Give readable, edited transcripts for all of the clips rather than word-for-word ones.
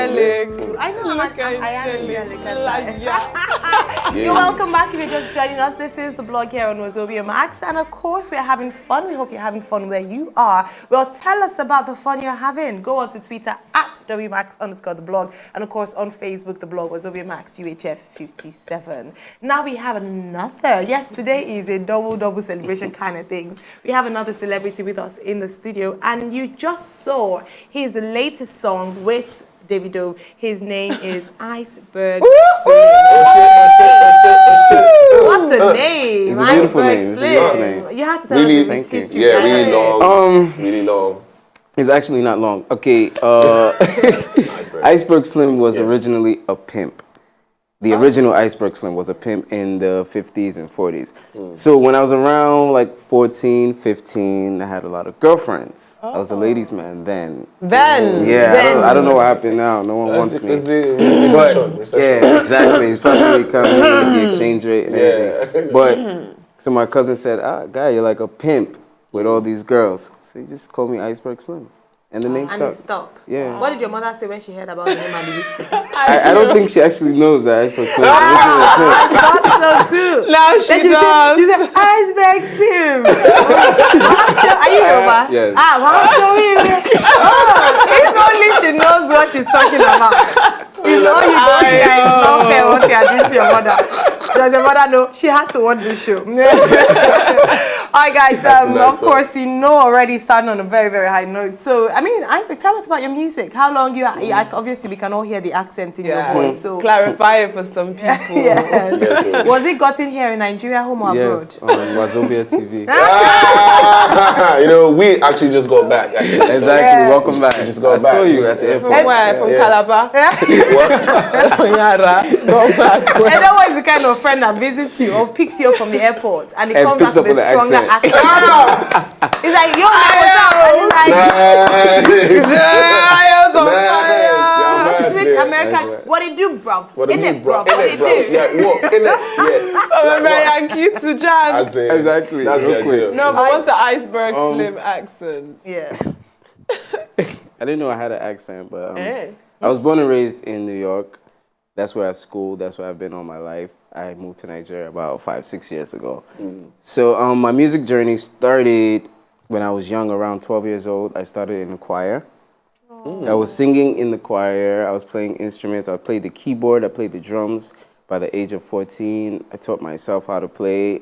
I know I am angelic. Yeah. You're welcome back if you're just joining us. This is the blog here on Wazobia Max, and of course we're having fun. We hope you're having fun where you are. Well, tell us about the fun you're having. Go on to Twitter at WMax_the blog, and of course on Facebook the blog Wazobia Max UHF 57. Now we have another. Yes, today is a double celebration kind of things. We have another celebrity with us in the studio, and you just saw his latest song with Davido. His name is ICEBERG. What a name! It's a beautiful name. It's a beautiful name. You have to tell us the history. Yeah, really long. Really long. It's actually not long. Okay, Iceberg Slim was originally a pimp. The original Iceberg Slim was a pimp in the 50s and 40s. So when I was around like 14, 15, I had a lot of girlfriends. I was a ladies' man then. Yeah, I don't know what happened now. No one wants me. It's the recession. Yeah, exactly. Especially coming with the exchange rate and everything. But so my cousin said, guy, you're like a pimp with all these girls. So he just called me Iceberg Slim. And the name stuck. And it stuck. Yeah. What did your mother say when she heard about the name and the history? I don't think she actually knows that Iceberg Slim. I thought so too. Now she does. You said Iceberg Slim. Are you Yoruba? Yes. I'll show you. If only she knows what she's talking about. You know, you know, it's not fair what you are doing to your mother. Does your mother know? She has to watch this show. Alright guys, of course you know already starting on a very, very high note. So, I mean, Iceberg, tell us about your music. How long you obviously we can all hear the accent in your voice. So clarify it for some people. Yes. Was it gotten here in Nigeria, home or yes, abroad? on Wazobia TV. You know, we actually just got back. Actually, exactly, welcome back. We just got back. I saw you at the airport. From where? From Calabar? And that was the kind of friend that visits you or picks you up from the airport and he comes back with a stronger accent. He's like, yo, what's up? And he's like, switch American. What it do, bruv? What it do, bruv? What it do? Yeah, what? Yeah. From American to Jan. Exactly. That's the idea. No, but what's the Iceberg Slim accent? Yeah. I didn't know I had an accent, but I was born and raised in New York. That's where I schooled. That's where I've been all my life. I moved to Nigeria about 5-6 years ago. So my music journey started when I was young, around 12 years old. I started in the choir. I was singing in the choir. I was playing instruments. I played the keyboard. I played the drums. By the age of 14, I taught myself how to play.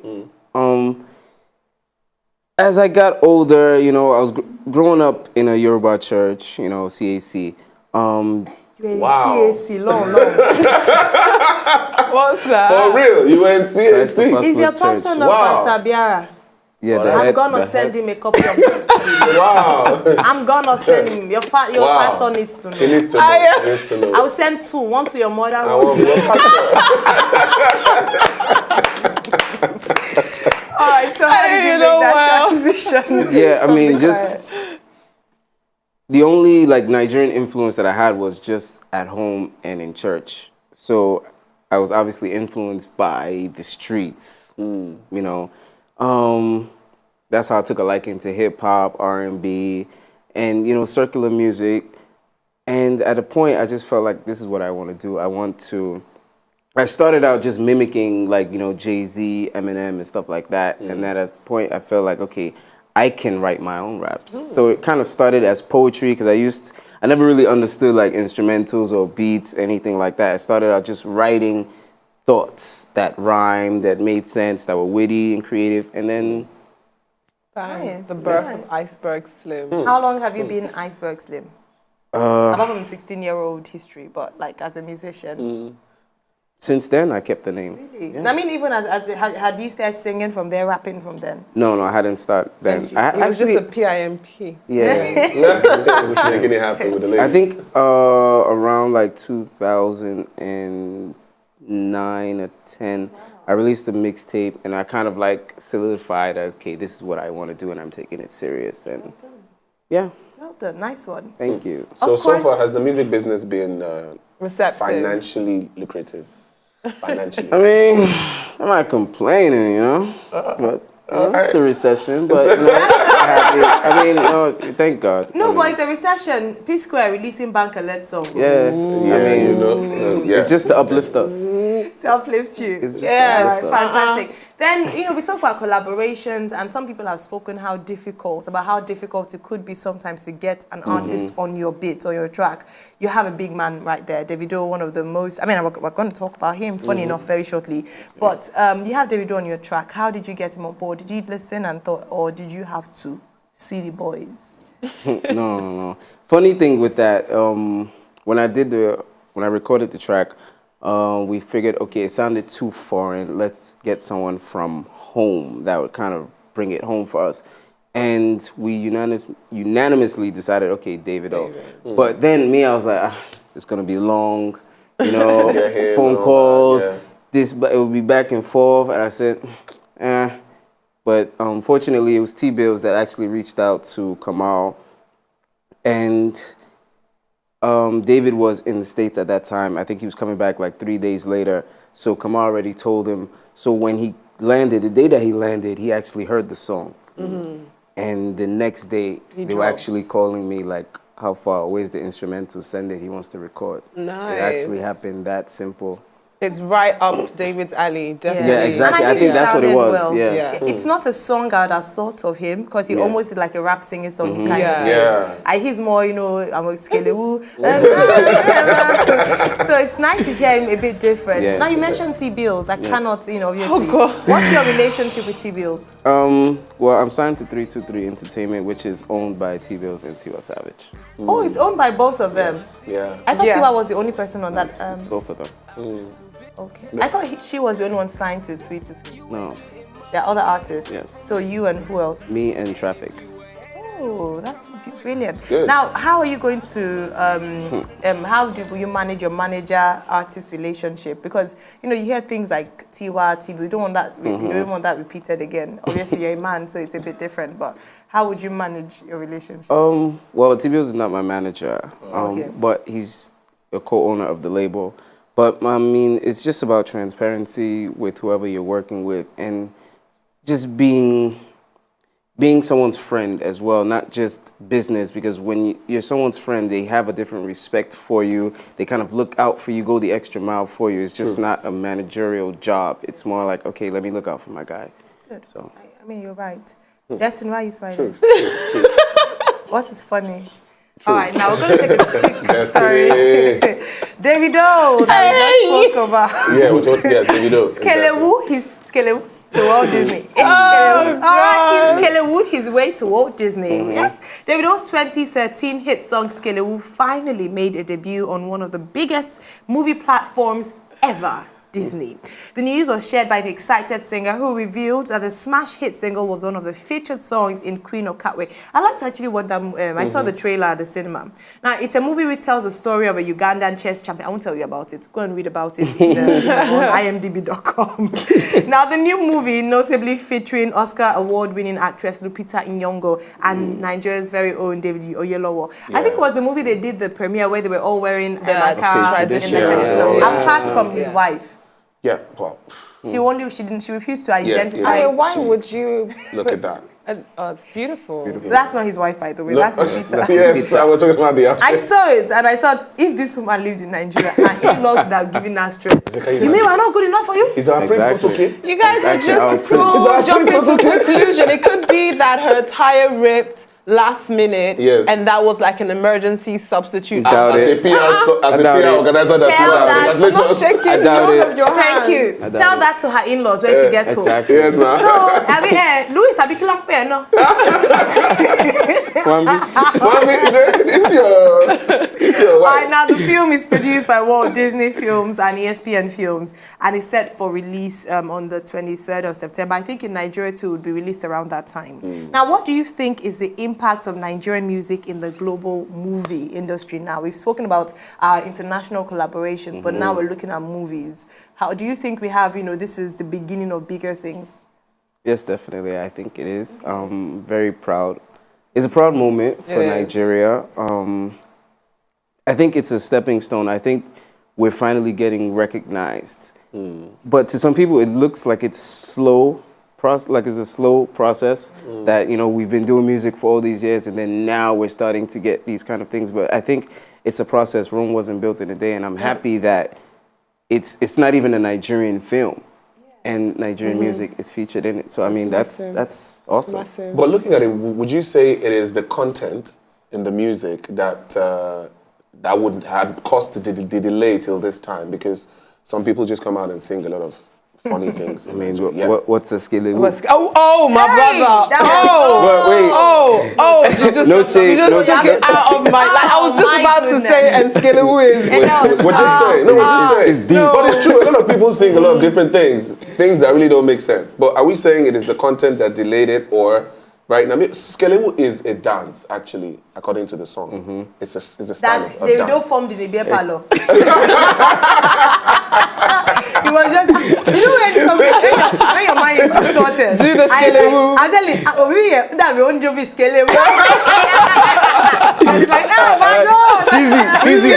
As I got older, you know, I was growing up in a Yoruba church, you know, CAC. Wow. CAC, long. What's that? For real, you went CAC. Is your pastor not Pastor Biara? Yeah, I'm gonna send him a copy of this. Wow. I'm gonna send him. Your pastor needs to know. He needs to know. He needs to know. I will send two. One to your mother, I one want to your your pastor. Alright, so how did you make that transition? Yeah, I mean, just the only like Nigerian influence that I had was just at home and in church. So I was obviously influenced by the streets, you know. That's how I took a liking to hip hop, R&B, and you know, circular music. And at a point, I just felt like this is what I want to do. I started out just mimicking like, you know, Jay-Z, Eminem and stuff like that. And at a point I felt like, okay, I can write my own raps. So it kind of started as poetry because I never really understood like instrumentals or beats, anything like that. I started out just writing thoughts that rhymed, that made sense, that were witty and creative. And then the birth of Iceberg Slim. How long have you been Iceberg Slim? Apart from 16-year-old history, but like as a musician. Since then, I kept the name. Really? Yeah. I mean, even had you started singing from there, rapping from then? No, I hadn't started then. It was just a PIMP. Yeah. Just making it happen with the ladies. I think around like 2009 or 10, I released a mixtape, and I kind of like solidified, okay, this is what I want to do, and I'm taking it serious. And yeah. Well done, nice one. Thank you. So far, has the music business been receptive, financially lucrative? Financially. I mean, I'm not complaining, you know, but It's a recession, but you know, I mean, no, thank God. No, I but mean, it's a recession. P Square releasing Bank-a-let song. yeah, I mean, you know, it's just to uplift us. To uplift you. It's just All right, to uplift us. fantastic. Then, we talk about collaborations, and some people have spoken how difficult it could be sometimes to get an artist on your beat or your track. You have a big man right there, Davido, one of the most, we're going to talk about him, funny enough, very shortly. But you have Davido on your track. How did you get him on board? Did you listen and thought, or did you have to see the boys? No. Funny thing with that, when I recorded the track, we figured, okay, it sounded too foreign. Let's get someone from home that would kind of bring it home for us. And we unanimously decided, okay, Davido. But then I was like, it's gonna be long, phone calls. But it would be back and forth. And I said, But unfortunately, it was T-Bills that actually reached out to Kamal. And David was in the States at that time. I think he was coming back like 3 days later. So Kamal already told him. So when he landed, the day that he landed, he actually heard the song. And the next day, they were actually calling me like, how far? Where's the instrumental? Send it. He wants to record. Nice. It actually happened that simple. It's right up David's alley, definitely. Yeah, exactly. I think that's what it was. Well. Yeah. It's not a song I would have thought of him because he almost did like a rap singing song. Kind Yeah. He's more, I'm a skelewu. So it's nice to hear him a bit different. Yeah. Now you mentioned T-Bills. I cannot, obviously. Oh, God. What's your relationship with T-Bills? Well, I'm signed to 323 Entertainment, which is owned by T-Bills and Tiwa Savage. Oh, it's owned by both of them. Yeah. I thought Tiwa was the only person on that. Both of them. Okay. I thought she was the only one signed to 323. No. There are other artists. Yes. So you and who else? Me and Traffic. Oh, that's brilliant. Good. Now, how are you going to, how do you manage your manager-artist relationship? Because, you hear things like Tiwa, you don't want that, you don't want that repeated again. Obviously, you're a man, so it's a bit different, but how would you manage your relationship? Well, T-Bills is not my manager, but he's a co-owner of the label. But, it's just about transparency with whoever you're working with and just being someone's friend as well, not just business, because when you're someone's friend, they have a different respect for you. They kind of look out for you, go the extra mile for you. It's just not a managerial job. It's more like, okay, let me look out for my guy. Good. So. You're right. Destin, why are you smiling? What is funny? All right, now we're going to take a quick story. Davido, that we just spoke about. Davido. Skelewu to Walt Disney. He's Skelewud his way to Walt Disney. Yes, Davido's 2013 hit song Skelewu finally made a debut on one of the biggest movie platforms ever. Disney. The news was shared by the excited singer who revealed that the smash hit single was one of the featured songs in Queen of Katwe. I like to actually watch that. I saw the trailer at the cinema. Now, it's a movie which tells the story of a Ugandan chess champion. I won't tell you about it. Go and read about it on imdb.com. Now, the new movie, notably featuring Oscar award-winning actress Lupita Nyong'o and Nigeria's very own David Oyelowo. I think it was the movie they did the premiere where they were all wearing Ankara in the traditional, apart from his wife. Yeah, well. She refused to identify. Why would you look at that? Oh, it's beautiful. That's not his wife, by the way. That's Lupita. Yes, I was talking about the actress. I saw it and I thought, if this woman lived in Nigeria, and in-laws would have given her stress. You mean we're not good enough for you? Is our print photo okay? You guys are just so jumping to conclusion. It could be that her tire ripped last minute, and that was like an emergency substitute. As a PR organizer, that's congratulations. Thank you. Tell that to her in-laws when she gets home. Yes, ma'am. So, Louis, have you no? It's your wife. Right, now the film is produced by Walt Disney Films and ESPN Films, and is set for release on the 23rd of September. I think in Nigeria too, it would be released around that time. Now, what do you think is the impact of Nigerian music in the global movie industry now? We've spoken about our international collaboration, but now we're looking at movies. How do you think we have, this is the beginning of bigger things? Yes, definitely. I think it is. Very proud. It's a proud moment for Nigeria. I think it's a stepping stone. I think we're finally getting recognized. But to some people, it looks like it's slow it's a slow process that, you know, we've been doing music for all these years, and then now we're starting to get these kind of things. But I think it's a process. Rome wasn't built in a day, and I'm happy that it's not even a Nigerian film, and Nigerian music is featured in it. So I mean, that's awesome. Massive. But looking at it, would you say it is the content in the music that that would have caused the delay till this time? Because some people just come out and sing a lot of funny things. I mean, what's a skillet? Oh, my brother. You just took it out of my... Like, I was just about to say, and skillet is. We're just saying. No, we're just saying. It's deep. But it's true. A lot of people sing a lot of different things that really don't make sense. But are we saying it is the content that delayed it, or... Right now, skelewu is a dance, actually, according to the song. It's a style of Davido dance. formed in the beer parlor. It was just, you know, when your mind is distorted. Do the skelewu. I tell you, that we won't do the skelewu. I was like, my God. Cheesy.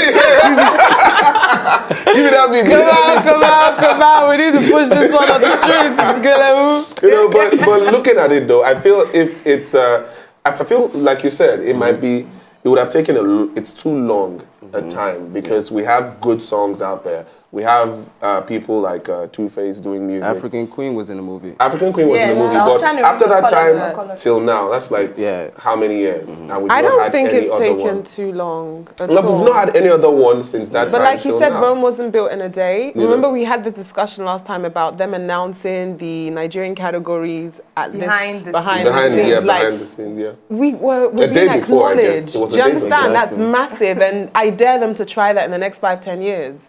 Give me that beat. Come on. We need to push this one on the streets. Skelewu. You know, but looking at it though, I feel if it's, I feel like you said, it might be, it would have taken it's too long a time, because we have good songs out there. We have people like Two-Face doing music. African Queen was in the movie. African Queen was in the movie, but after that time till now, that's like how many years? And we've I not don't had think any it's other taken one. too long at No, all. we've not had any other one since that time. But like you said, now. Rome wasn't built in a day. Remember we had the discussion last time about them announcing the Nigerian categories at behind the scenes, yeah. We're a day being before, I guess. acknowledged. It was Do you a day understand? before. That's massive, and I dare them to try that in the next 5-10 years.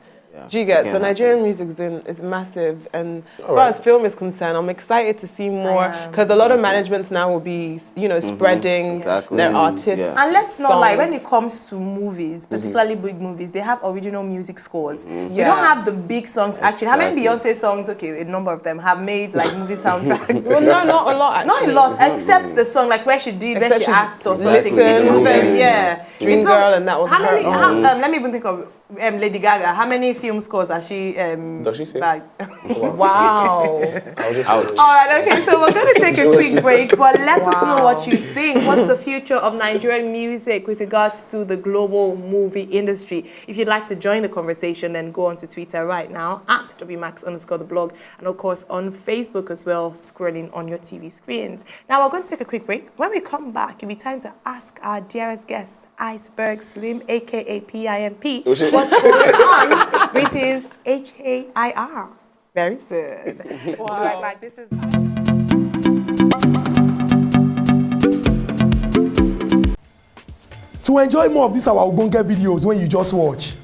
Do you get? So Nigerian music is massive, and as far as film is concerned, I'm excited to see more, because a lot of managements now will be, you know, spreading their artists. And let's not lie, when it comes to movies, particularly big movies, they have original music scores. We don't have the big songs actually. How many Beyonce songs, okay, a number of them, have made like movie soundtracks? Well, no, not a lot actually. Not a lot, except the song like where she did, when she acts or something. Listen, Dream Girl, and that was how many, her let me even think of Lady Gaga. How many film scores has she does she sing? Wow. All right, okay, so we're going to take a quick break, but let us know what you think. What's the future of Nigerian music with regards to the global movie industry? If you'd like to join the conversation, then go onto Twitter right now at WMax_the blog, and of course on Facebook as well, scrolling on your TV screens. Now we're going to take a quick break. When we come back, it'll be time to ask our dearest guest, ICEBERG Slim, aka PIMP, what's going on with his HAIR. Very soon. Wow. Right back. This is... To enjoy more of these our Ogbonge videos when you just watch,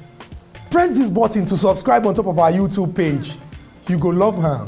press this button to subscribe on top of our YouTube page. You go love her.